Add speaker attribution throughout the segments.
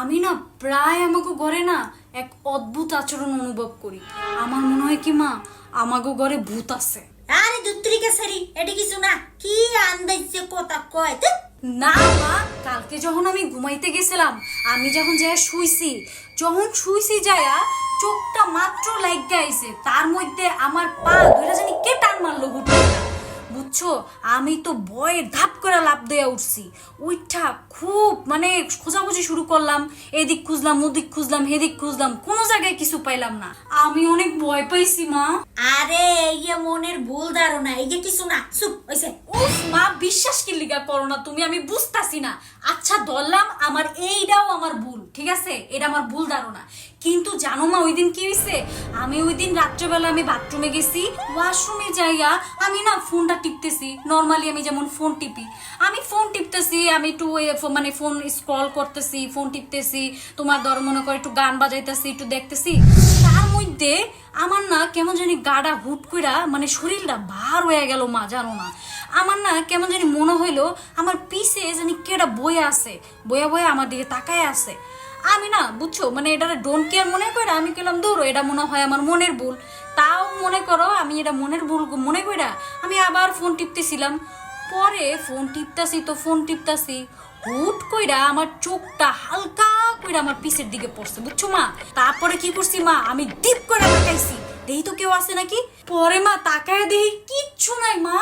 Speaker 1: আমি না প্রায় আমাকে ঘরে না এক অদ্ভুত আচরণ অনুভব করি। আমার মনে হয় কি মা আমাকে ঘরে ভূত আছে।
Speaker 2: আরে দুত্রিকা সারি এটি কিছু না, কি আন্দাজে কথা কয়
Speaker 1: না মা, কালকে যখন আমি ঘুমাইতে গেছিলাম, আমি যখন শুইছি যায়া চোখটা মাত্র লাইগা আইছে, তার মধ্যে আমার পা দুইটা জানি কে টান মারলো হুট করে। বুঝছো, আমি তো ভয়ে ধাপ করে লাফ দিয়ে উঠছি। ওইটা খুব মানে খোঁজাখুঁজি শুরু করলাম, এদিক খুঁজলাম ওদিক খুঁজলাম হেদিক খুঁজলাম, কোনো জায়গায় কিছু পাইলাম না। আমি অনেক ভয় পাইছি মা।
Speaker 2: আরে এই মনের ভুল ধারণা, এই কিছু না, চুপ হইছে।
Speaker 1: উফ মা, বিশ্বাস কি লিগা করো না তুমি, আমি বুঝতাছি না। আচ্ছা ধরলাম আমার এইটাও আমার ভুল, ঠিক আছে, এটা আমার ভুল ধারণা। কিন্তু জানো মা ওই দিন কি হয়েছে, আমি ওই দিন রাত্রেবেলা আমি বাথরুমে গেছি, ওয়াশরুমে যাইয়া আমি না ফোনটা টিপতেছি। নর্মালি আমি যেমন ফোন টিপি, আমি ফোন টিপতেছি, আমি একটু মানে ফোন স্ক্রল করতেছি, ফোন টিপতেছি, তোমার ধর মনে করে একটু গান বাজাইতেছি, একটু দেখতেছি। তার মধ্যে আমার না কেমন জানি গাটা হুট কইরা মানে শরীরটা ভার হয়ে গেল মা, জানো না। আমার না কেমন জানি মনে হইলো আমার পিছে জানি কেটা বইয়া আছে, বইয়া বইয়া আমার দিকে তাকায় আছে। আমি না বুঝছো মানে এটা ডোন্ট কেয়ার মনে করে আমি কেলাম দৌড়ো, এটা মনে হয় আমার মনের ভুল। তাও মনে করো আমি এটা মনের ভুল মনে কইরা আমি আবার ফোন টিপতেছিলাম। পরে ফোন টিপতাছি হুট কইরা আমার চোখটা হালকা কইরা আমার পিছের দিকে পড়ছে, বুঝছো মা। তারপরে কি করছি মা, আমি ডিপ করে তাকাইছি, দেখি তো কেউ আছে নাকি। পরে মা তাকায় দেখি কিচ্ছু নাই মা।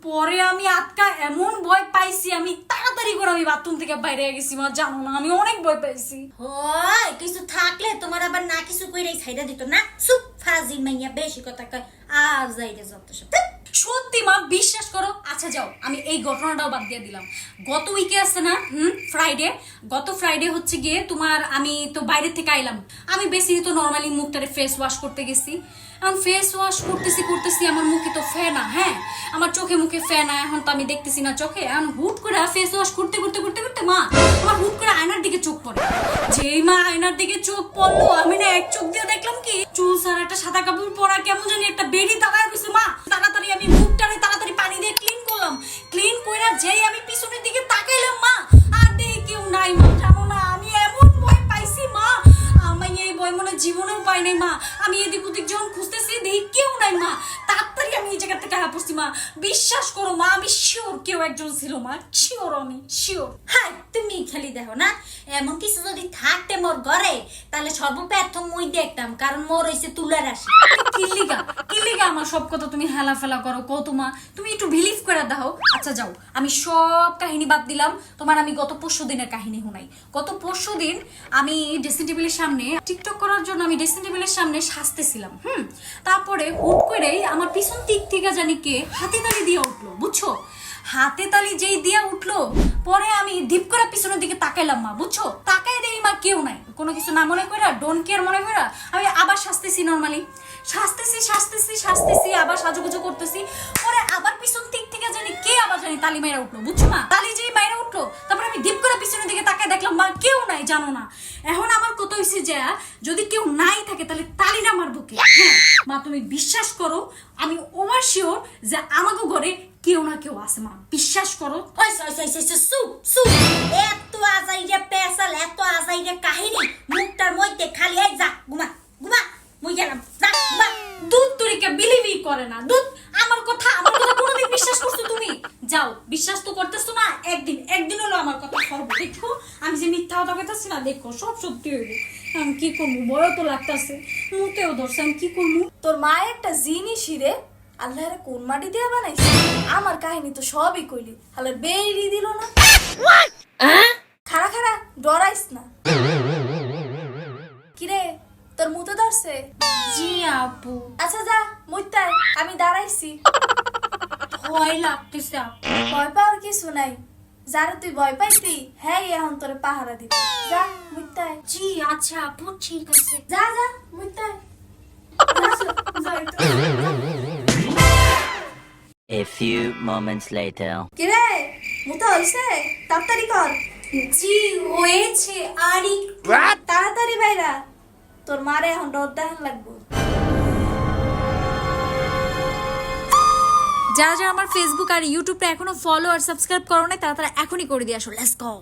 Speaker 1: পরে আমি আটকা এমন ভয় পাইছি, আমি তাড়াতাড়ি করে আমি বাথরুম থেকে বাইরে গেছি মা, জানো না আমি অনেক ভয় পাইছি।
Speaker 2: হয় কিছু থাকলে তোমার আবার না কিছু কইরাই ছাইড়া দিত না, চুপ ফাজি মাইয়া বেশি কথা কয় আর যাইরে যত সব।
Speaker 1: সত্যি মা বিশ্বাস করো। আচ্ছা যাও, আমি এই ঘটনাটাও বাদ দিয়ে দিলাম। গত উইকে আছে না গত ফ্রাইডে হচ্ছে গিয়ে তোমার, আমি তো বাইরে থেকে আইলাম, আমি বেশি তো নর্মালি মুখটারে ফেস ওয়াশ করতে গেছি। এখন ফেস ওয়াশ করতেছি আমার মুখে তো ফেনা, হ্যাঁ আমার চোখে মুখে ফেনা, এখন তো আমি দেখতেছি না চোখে। এখন হুট করে ফেস ওয়াশ করতে মা আমার হুট করে আয়নার দিকে চোখ পড়ে। যেই মা আয়নার দিকে চোখ পড়লো, আমি না এক চোখ দিয়ে দেখলাম কি চুল সারা একটা সাদা কাপড় পরা কেমন জানি একটা বেরি দাঁড়ায় রয়েছে মা। তাড়াতাড়ি আমি মুখটারে তাড়াতাড়ি পানি দিয়ে ক্লিন করলাম, ক্লিন কইরা যেই আমি পিছনের দিকে তাকাইলাম মা, আর দেখি কেউ নাই মা, জানো না আমি এমন ভয় পাইছি মা, আমি এই ভয় মনে জীবনেও পাই নাই মা। আমি এদিক ওদিক যখন খুঁজতেছি দেখি কেউ নাই মা, তাড়াতাড়ি আমি এই জায়গা থেকে পড়ছি মা। বিশ্বাস করো মা, আমি শিওর কেউ একজন ছিল মা, শিওর, আমি শিওর।
Speaker 2: হাই তুমি খালি দেখো না, এমন কিছু যদি থাকতে মোর ঘরে তাহলে সর্বপ্রথম মই দেখতাম, কারণ মোর হইছে তুলার রাশি।
Speaker 1: কিলিগা আমার সব কথা তুমি হেলা ফেলা করো কত মা, তুমি একটু বিলিভ করে দাও। আচ্ছা যাও, আমি সব কাহিনী বাদ দিলাম, তোমার আমি গত 5 দিনের কাহিনী শুনাই। গত 5 দিন আমি ড্রেসিং টেবিলের সামনে টিকটক করার জন্য আমি ড্রেসিং টেবিলের সামনে সাজতেছিলাম। তারপরে হুট করেই আমার পিছন দিক থেকে জানি কে হাতে তালি দিয়ে উঠলো, বুঝছো। হাতে তালি যেই দিয়ে উঠলো, পরে আমি ডিপ করে পিছনের দিকে তাকাইলাম মা, বুঝছো। তাকাই দেখি মা কেউ নাই, কোনো কিছু না মনে কইরা ডোন্ট কেয়ার মনে কইরা আমি আবার সাজতেছি, নর্মালি সাজতেছি আবার সাজুগুজু করতেছি। পরে আবার পিছন দিক থেকে জানি কে আবার জানি তালি মাইরা উঠলো, বুঝছো মা। তালি যেই মাইরা উঠলো, তারপরে আমি ডিপ করে পিছনের দিকে তাকাই দেখলাম মা কেউ নাই, জানো না। এখন আমার কত হয়েছে যে যদি কেউ নাই থাকে তাহলে তালিটা মারবো কে। হ্যাঁ মা তুমি বিশ্বাস করো, আমি ওভার শিওর যে আমাকে ঘরে কেউ না কেউ আছে মা, বিশ্বাস করো।
Speaker 2: এত আজাইরে পেশাল, এত আজাইরে কাহিনী, মুখটার মধ্যে খালি এই যা ঘুমা ঘুমা, মুই গেলাম যা ঘুমা।
Speaker 1: দুধ তুরিকে বিলিভই করে না, দুধ আমার কথা কোনোদিন বিশ্বাস করছো তুমি? যাও, বিশ্বাস তো করতেছো না, একদিন হলো আমার কথা সর্ব দেখো, আমি যে মিথ্যা কথা কইতাছি না, দেখো সব সত্যি হইব। আমি কি করবো, বড় তো লাগতাছে, মুখেও ধরছে, আমি কি করবো।
Speaker 3: তোর মা একটা জিনিসই রে, আল্লাহরে কোন মাটি দিয়ে বানাইছে? আমার কাহিনী তো সবই কইলি, হালে বেরি দিল না। খাড়া ডরাইস না। কিরে তোর মুতে ধরছে?
Speaker 1: জি আপু।
Speaker 3: আচ্ছা যা মুইতাই, আমি দাঁড়াইছি।
Speaker 1: ভয় লাগতেছে আপু।
Speaker 3: ভয় পাওয়ার কিছু নাই, যারা তুই ভয় পাইতি হ্যাঁ এখন তোর পাহারা দিবি। যা মুইতাই।
Speaker 1: জি আচ্ছা আপু, ঠিক আছে।
Speaker 3: যা মুইতাই।
Speaker 4: A few moments later.
Speaker 3: কিরে মুতা হইছে? তাড়াতাড়ি কর।
Speaker 1: জি হয়েছে, আর
Speaker 3: তাড়াতাড়ি বাইরা, তোর মারে এখন ডর দেখান লাগবো।
Speaker 1: যারা আমার ফেসবুক আর ইউটিউবটা এখনো ফলো আর সাবস্ক্রাইব করো না, তারা এখনই করে দিয়ে আসো। Let's go.